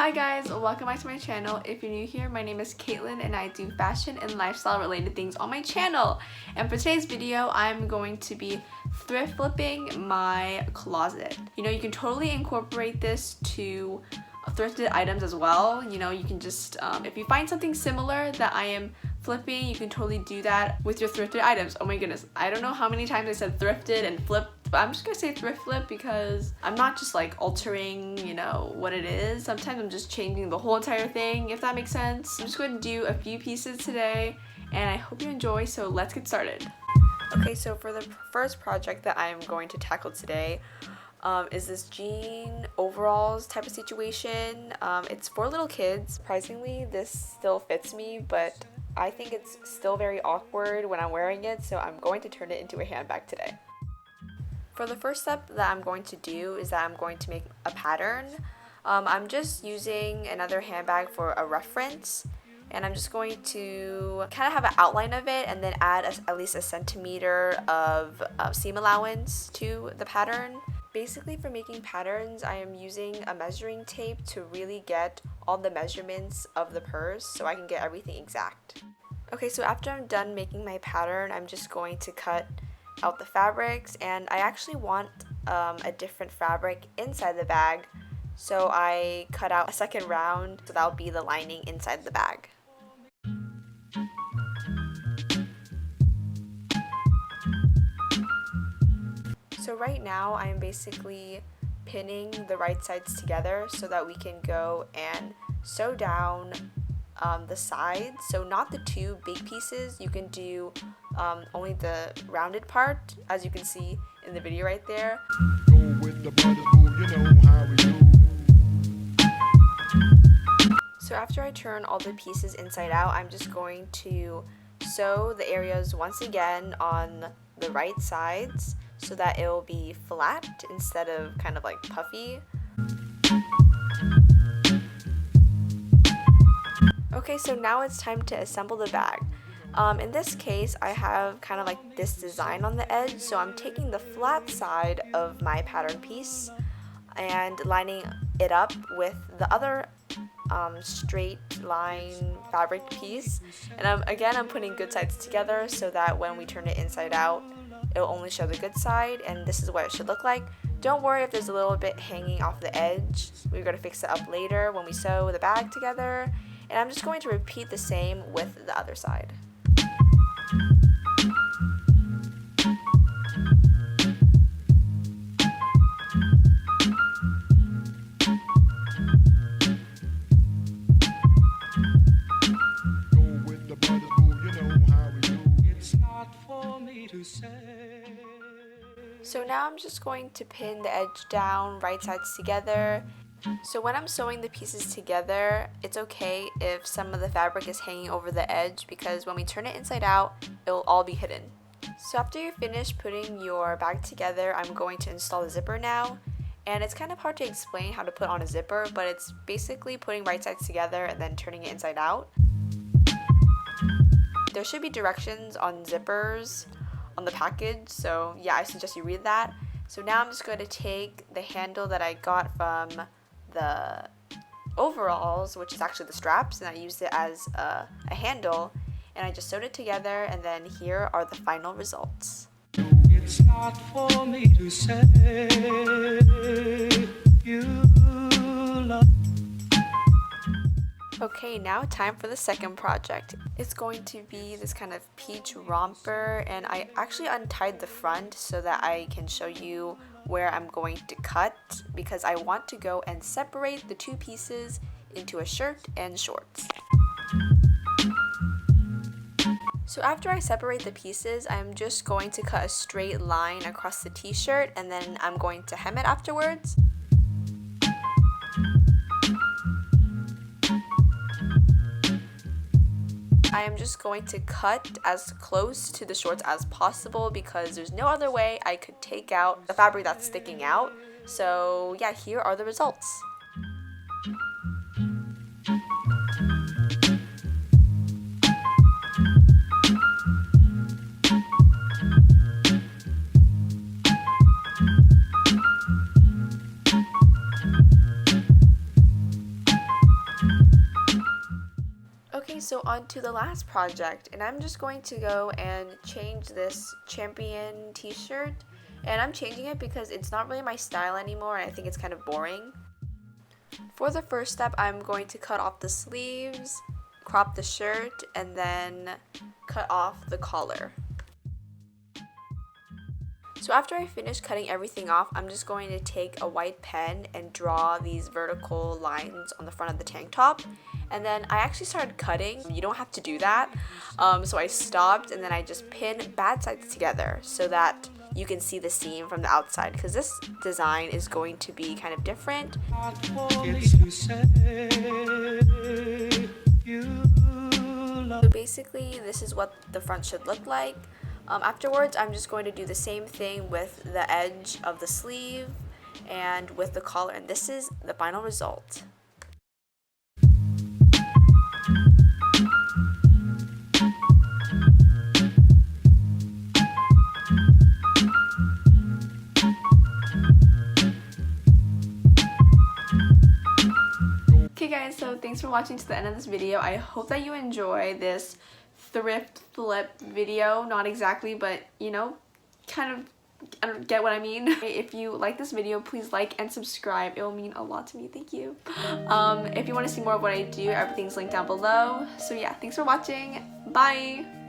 Hi guys, welcome back to my channel. If you're new here, my name is Caitlin and I do fashion and lifestyle related things on my channel. And for today's video, I'm going to be thrift flipping my closet. You know, you can totally incorporate this to thrifted items as well. You know, you can just, if you find something similar that I am flipping, you can totally do that with your thrifted items. Oh my goodness, I don't know how many times I said thrifted and flipped, but I'm just gonna say thrift flip because I'm not just like altering, you know, what it is. Sometimes I'm just changing the whole entire thing, if that makes sense. I'm just going to do a few pieces today and I hope you enjoy, so let's get started. Okay, so for the first project that I'm going to tackle today is this jean overalls type of situation. It's for little kids. Surprisingly, this still fits me, but I think it's still very awkward when I'm wearing it, so I'm going to turn it into a handbag today. For the first step that I'm going to do is that I'm going to make a pattern. I'm just using another handbag for a reference, and I'm just going to kind of have an outline of it and then add at least a centimeter of seam allowance to the pattern. Basically, for making patterns, I am using a measuring tape to really get all the measurements of the purse so I can get everything exact. Okay, so after I'm done making my pattern, I'm just going to cut out the fabrics, and I actually want a different fabric inside the bag, so I cut out a second round, so that'll be the lining inside the bag. So right now I'm basically pinning the right sides together so that we can go and sew down the sides. So not the two big pieces, you can do only the rounded part, as you can see in the video right there. So after I turn all the pieces inside out, I'm just going to sew the areas once again on the right sides so that it will be flat instead of kind of like puffy. Okay, so now it's time to assemble the bag. In this case, I have kind of like this design on the edge, so I'm taking the flat side of my pattern piece and lining it up with the other straight line fabric piece, and I'm putting good sides together so that when we turn it inside out, it'll only show the good side, and this is what it should look like. Don't worry if there's a little bit hanging off the edge. We're going to fix it up later when we sew the bag together, and I'm just going to repeat the same with the other side. So now I'm just going to pin the edge down, right sides together. So when I'm sewing the pieces together, it's okay if some of the fabric is hanging over the edge because when we turn it inside out, it will all be hidden. So after you're finished putting your bag together, I'm going to install the zipper now. And it's kind of hard to explain how to put on a zipper, but it's basically putting right sides together and then turning it inside out. There should be directions on zippers on the package, so yeah, I suggest you read that. So now I'm just going to take the handle that I got from the overalls, which is actually the straps, and I used it as a handle, and I just sewed it together, and then here are the final results. It's not for me to say you love. Okay, now time for the second project. It's going to be this kind of peach romper, and I actually untied the front so that I can show you where I'm going to cut because I want to go and separate the two pieces into a shirt and shorts. So after I separate the pieces, I'm just going to cut a straight line across the t-shirt, and then I'm going to hem it afterwards. I am just going to cut as close to the shorts as possible because there's no other way I could take out the fabric that's sticking out. So yeah, here are the results. So on to the last project, and I'm just going to go and change this champion t-shirt, and I'm changing it because it's not really my style anymore and I think it's kind of boring. For the first step, I'm going to cut off the sleeves, crop the shirt, and then cut off the collar. So after I finish cutting everything off, I'm just going to take a white pen and draw these vertical lines on the front of the tank top. And then I actually started cutting. You don't have to do that. So I stopped and then I just pinned bad sides together so that you can see the seam from the outside, because this design is going to be kind of different. So basically this is what the front should look like. Afterwards, I'm just going to do the same thing with the edge of the sleeve and with the collar, and this is the final result. Okay guys, so thanks for watching to the end of this video. I hope that you enjoy this thrift flip video. Not exactly, but you know, kind of, I don't get what I mean. If you like this video, please like and subscribe. It will mean a lot to me. Thank you. If you want to see more of what I do, everything's linked down below. So yeah, thanks for watching. Bye!